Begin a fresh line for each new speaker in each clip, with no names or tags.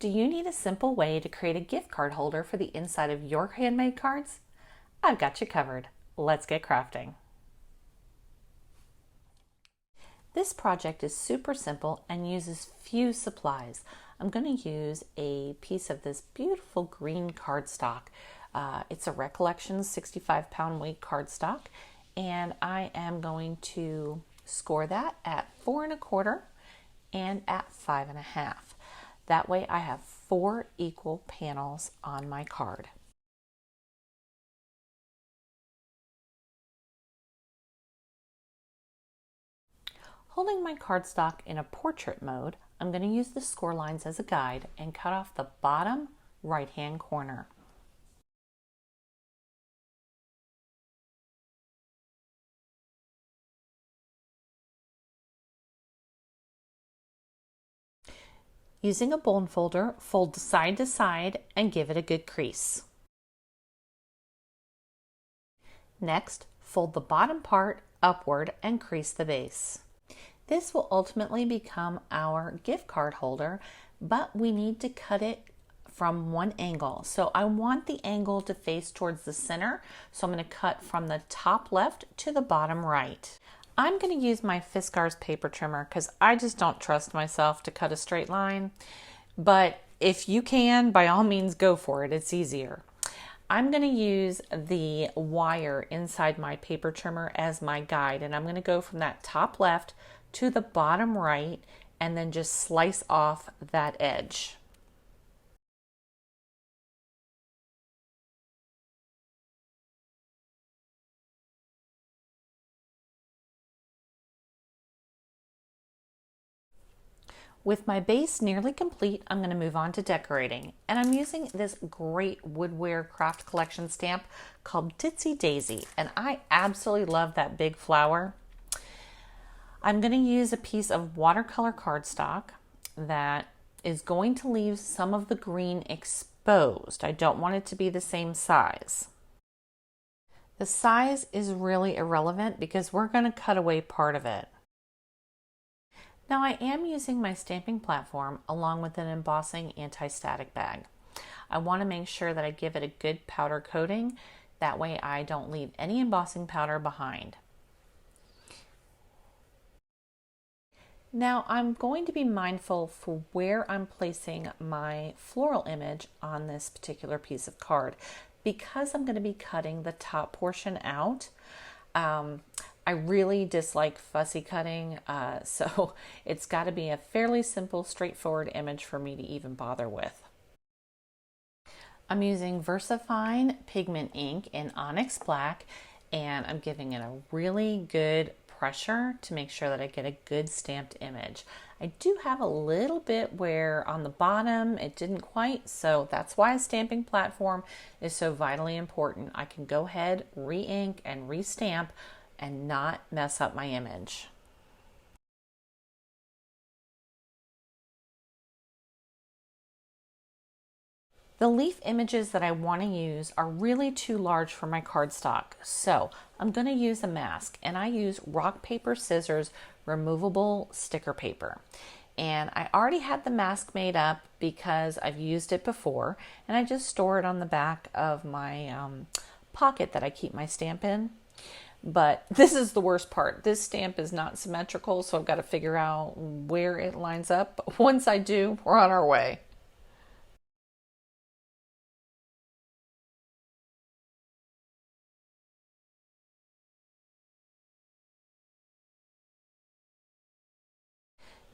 Do you need a simple way to create a gift card holder for the inside of your handmade cards? I've got you covered. Let's get crafting. This project is super simple and uses few supplies. I'm going to use a piece of this beautiful green cardstock. It's a Recollections 65-pound weight cardstock, and I am going to score that at 4 1/4 and at 5 1/2. That way I have 4 equal panels on my card. Holding my cardstock in a portrait mode, I'm going to use the score lines as a guide and cut off the bottom right-hand corner. Using a bone folder, fold side to side and give it a good crease. Next, fold the bottom part upward and crease the base. This will ultimately become our gift card holder, but we need to cut it from one angle. So I want the angle to face towards the center, so I'm going to cut from the top left to the bottom right. I'm going to use my Fiskars paper trimmer because I just don't trust myself to cut a straight line, but if you can, by all means go for it, it's easier. I'm going to use the wire inside my paper trimmer as my guide, and I'm going to go from that top left to the bottom right and then just slice off that edge. With my base nearly complete, I'm going to move on to decorating, and I'm using this great WOODWARE craft collection stamp called DITSY Daisy, and I absolutely love that big flower. I'm going to use a piece of watercolor cardstock that is going to leave some of the green exposed. I don't want it to be the same size. The size is really irrelevant because we're going to cut away part of it. Now I am using my stamping platform along with an embossing anti-static bag. I want to make sure that I give it a good powder coating. That way I don't leave any embossing powder behind. Now I'm going to be mindful for where I'm placing my floral image on this particular piece of card. Because I'm going to be cutting the top portion out, I really dislike fussy cutting, so it's got to be a fairly simple, straightforward image for me to even bother with. I'm using VersaFine pigment ink in Onyx Black, and I'm giving it a really good pressure to make sure that I get a good stamped image. I do have a little bit where on the bottom it didn't quite, so that's why a stamping platform is so vitally important. I can go ahead, re-ink and re-stamp and not mess up my image. The leaf images that I want to use are really too large for my cardstock, so I'm going to use a mask, and I use rock, paper, scissors removable sticker paper. And I already had the mask made up because I've used it before, and I just store it on the back of my pocket that I keep my stamp in. But this is the worst part. This stamp is not symmetrical, so I've got to figure out where it lines up. But once I do, we're on our way.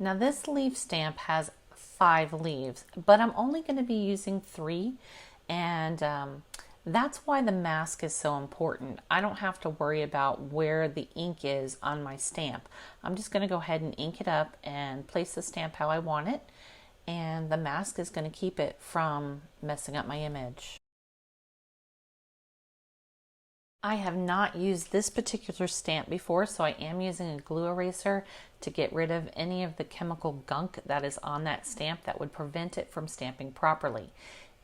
Now this leaf stamp has 5 leaves, but I'm only going to be using 3, and that's why the mask is so important. I don't have to worry about where the ink is on my stamp. I'm just going to go ahead and ink it up and place the stamp how I want it, and the mask is going to keep it from messing up my image. I have not used this particular stamp before, so I am using a glue eraser to get rid of any of the chemical gunk that is on that stamp that would prevent it from stamping properly.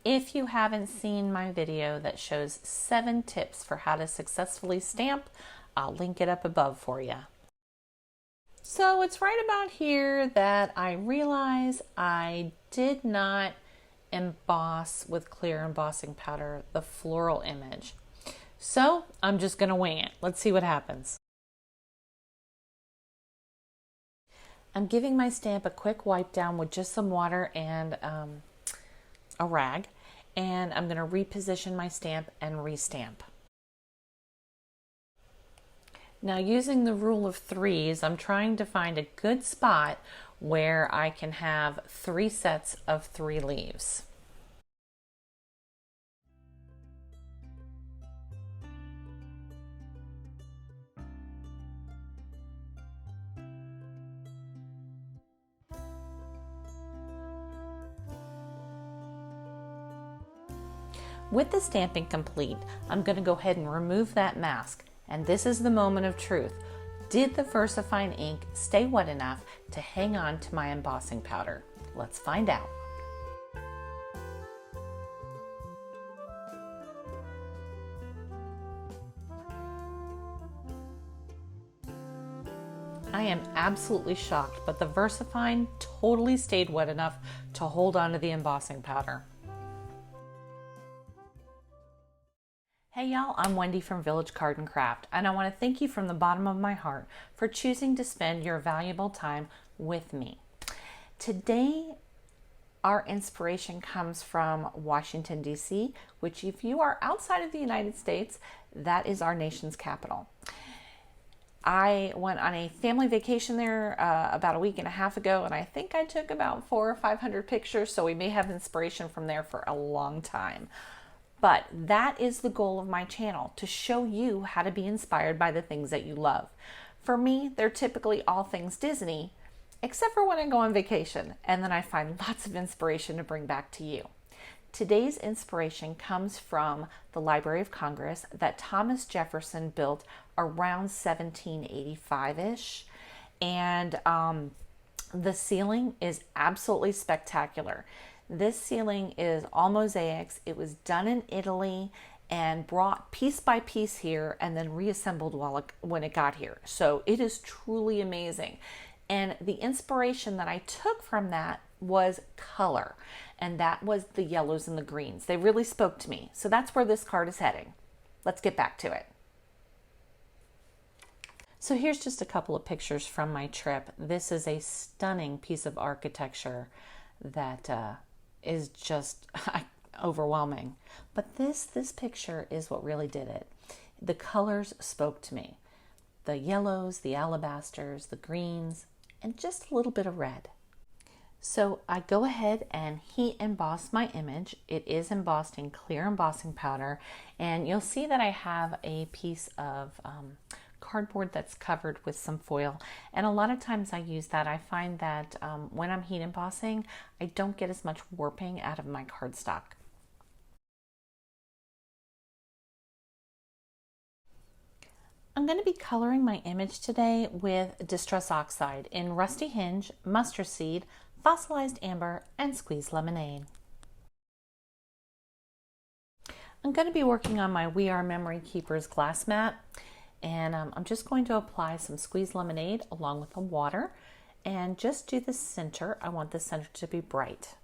If you haven't seen my video that shows 7 tips for how to successfully stamp, I'll link it up above for you. So it's right about here that I realize I did not emboss with clear embossing powder the floral image. So I'm just going to wing it. Let's see what happens. I'm giving my stamp a quick wipe down with just some water and a rag, and I'm going to reposition my stamp and restamp. Now, using the rule of threes, I'm trying to find a good spot where I can have 3 sets of 3 leaves. With the stamping complete, I'm going to go ahead and remove that mask. And this is the moment of truth. Did the VersaFine ink stay wet enough to hang on to my embossing powder? Let's find out. I am absolutely shocked, but the VersaFine totally stayed wet enough to hold on to the embossing powder. Hey y'all, I'm Wendy from Village Card and Craft, and I want to thank you from the bottom of my heart for choosing to spend your valuable time with me. Today, our inspiration comes from Washington, D.C., which if you are outside of the United States, that is our nation's capital. I went on a family vacation there about a week and a half ago, and I think I took about 400 or 500 pictures, so we may have inspiration from there for a long time. But that is the goal of my channel, to show you how to be inspired by the things that you love. For me, they're typically all things Disney, except for when I go on vacation, and then I find lots of inspiration to bring back to you. Today's inspiration comes from the Library of Congress that Thomas Jefferson built around 1785-ish. And the ceiling is absolutely spectacular. This ceiling is all mosaics. It was done in Italy and brought piece by piece here and then reassembled when it got here. So it is truly amazing. And the inspiration that I took from that was color, and that was the yellows and the greens. They really spoke to me. So that's where this card is heading. Let's get back to it. So here's just a couple of pictures from my trip. This is a stunning piece of architecture that is just overwhelming. But this picture is what really did it. The colors spoke to me. The yellows, the alabasters, the greens, and just a little bit of red. So I go ahead and heat emboss my image. It is embossed in clear embossing powder, and you'll see that I have a piece of cardboard that's covered with some foil, and a lot of times I use that. I find that when I'm heat embossing, I don't get as much warping out of my cardstock. I'm going to be coloring my image today with Distress Oxide in Rusty Hinge, Mustard Seed, Fossilized Amber, and Squeezed Lemonade. I'm going to be working on my We Are Memory Keepers glass mat, and I'm just going to apply some Squeezed Lemonade along with the water and just do the center. I want the center to be bright.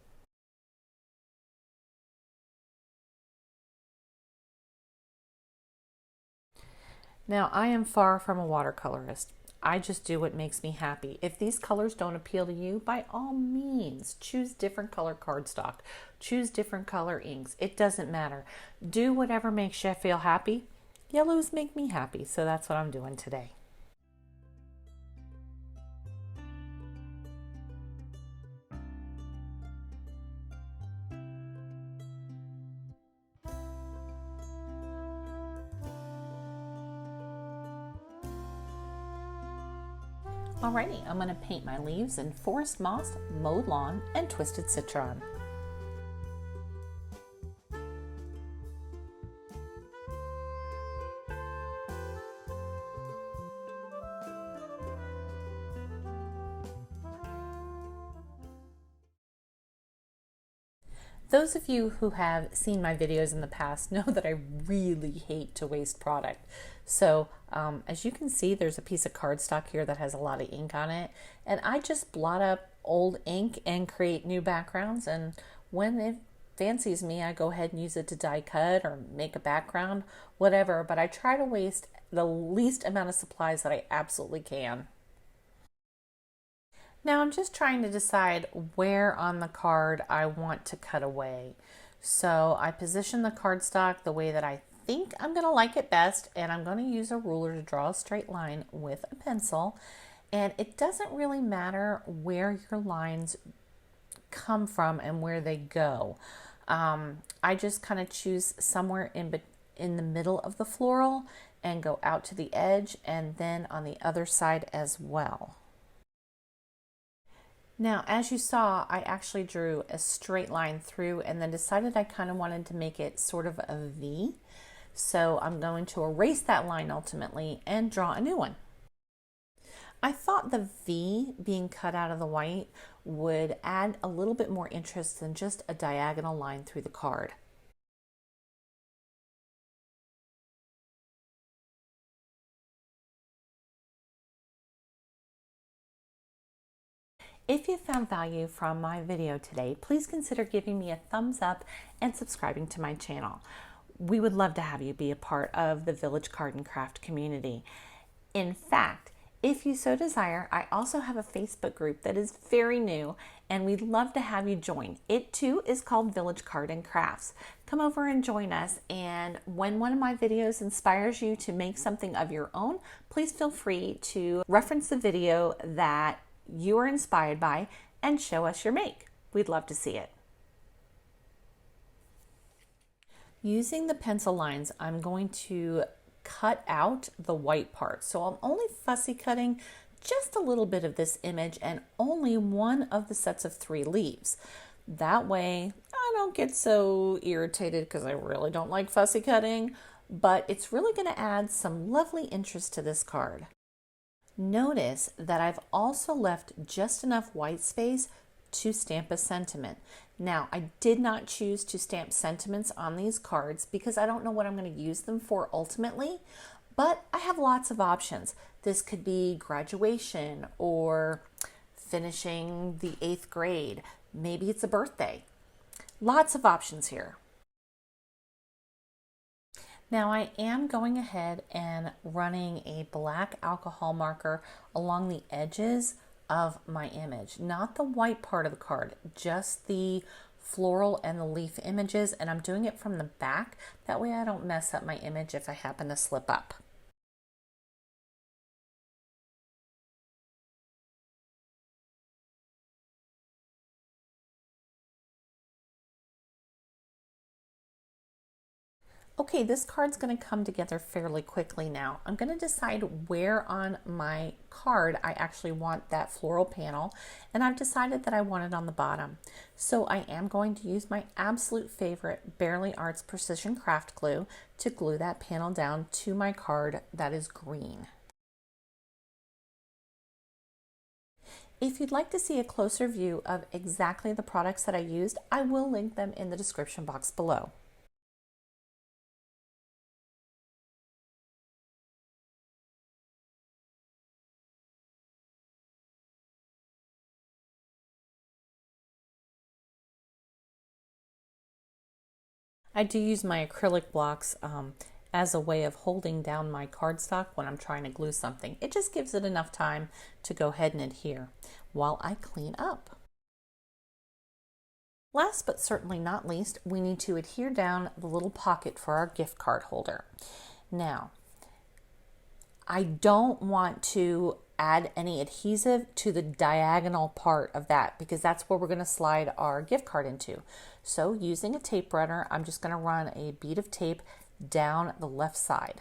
Now, I am far from a watercolorist. I just do what makes me happy. If these colors don't appeal to you, by all means, choose different color cardstock. Choose different color inks. It doesn't matter. Do whatever makes you feel happy. Yellows make me happy, so that's what I'm doing today. Alrighty, I'm going to paint my leaves in Forest Moss, Mowed Lawn, and Twisted Citron. Those of you who have seen my videos in the past know that I really hate to waste product. So as you can see, there's a piece of cardstock here that has a lot of ink on it. And I just blot up old ink and create new backgrounds. And when fancies me, I go ahead and use it to die cut or make a background, whatever, but I try to waste the least amount of supplies that I absolutely can. Now I'm just trying to decide where on the card I want to cut away. So I position the cardstock the way that I think I'm going to like it best, and I'm going to use a ruler to draw a straight line with a pencil. And it doesn't really matter where your lines come from and where they go. I just kind of choose somewhere in the middle of the floral and go out to the edge, and then on the other side as well. Now, as you saw, I actually drew a straight line through and then decided I kind of wanted to make it sort of a V. So I'm going to erase that line ultimately and draw a new one. I thought the V being cut out of the white would add a little bit more interest than just a diagonal line through the card. If you found value from my video today, please consider giving me a thumbs up and subscribing to my channel. We would love to have you be a part of the Village Card and Craft community. In fact, if you so desire, I also have a Facebook group that is very new, and we'd love to have you join. It too is called Village Card and Crafts. Come over and join us, and when one of my videos inspires you to make something of your own, please feel free to reference the video that you are inspired by and show us your make. We'd love to see it. Using the pencil lines, I'm going to cut out the white part. So I'm only fussy cutting just a little bit of this image and only one of the sets of 3 leaves. That way I don't get so irritated because I really don't like fussy cutting, but it's really going to add some lovely interest to this card. Notice that I've also left just enough white space to stamp a sentiment. Now, I did not choose to stamp sentiments on these cards because I don't know what I'm going to use them for ultimately, but I have lots of options. This could be graduation or finishing the 8th grade. Maybe it's a birthday. Lots of options here. Now I am going ahead and running a black alcohol marker along the edges of my image, not the white part of the card, just the floral and the leaf images, and I'm doing it from the back. That way I don't mess up my image if I happen to slip up. Okay, this card's going to come together fairly quickly now. I'm going to decide where on my card I actually want that floral panel, and I've decided that I want it on the bottom. So I am going to use my absolute favorite Bearly Arts Precision Craft Glue to glue that panel down to my card that is green. If you'd like to see a closer view of exactly the products that I used, I will link them in the description box below. I do use my acrylic blocks as a way of holding down my cardstock when I'm trying to glue something. It just gives it enough time to go ahead and adhere while I clean up. Last but certainly not least, we need to adhere down the little pocket for our gift card holder. Now, I don't want to add any adhesive to the diagonal part of that because that's where we're going to slide our gift card into. So using a tape runner, I'm just going to run a bead of tape down the left side.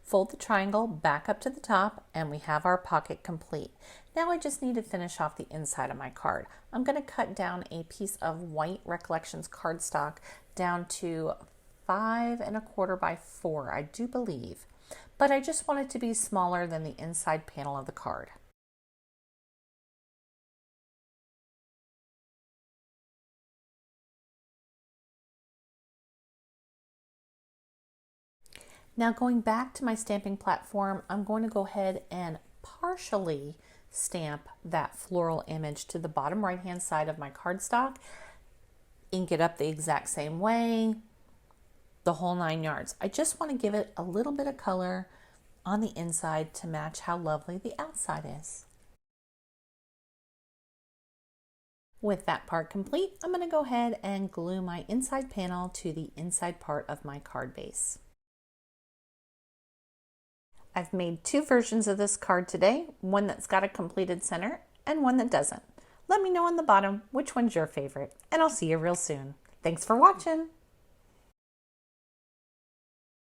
Fold the triangle back up to the top and we have our pocket complete. Now I just need to finish off the inside of my card. I'm going to cut down a piece of white Recollections cardstock down to 5 1/4 by 4, I do believe, but I just want it to be smaller than the inside panel of the card. Now going back to my stamping platform, I'm going to go ahead and partially stamp that floral image to the bottom right hand side of my cardstock, ink it up the exact same way, the whole 9 yards. I just want to give it a little bit of color on the inside to match how lovely the outside is. With that part complete, I'm going to go ahead and glue my inside panel to the inside part of my card base. I've made 2 versions of this card today, one that's got a completed center and one that doesn't. Let me know on the bottom which one's your favorite, and I'll see you real soon. Thanks for watching.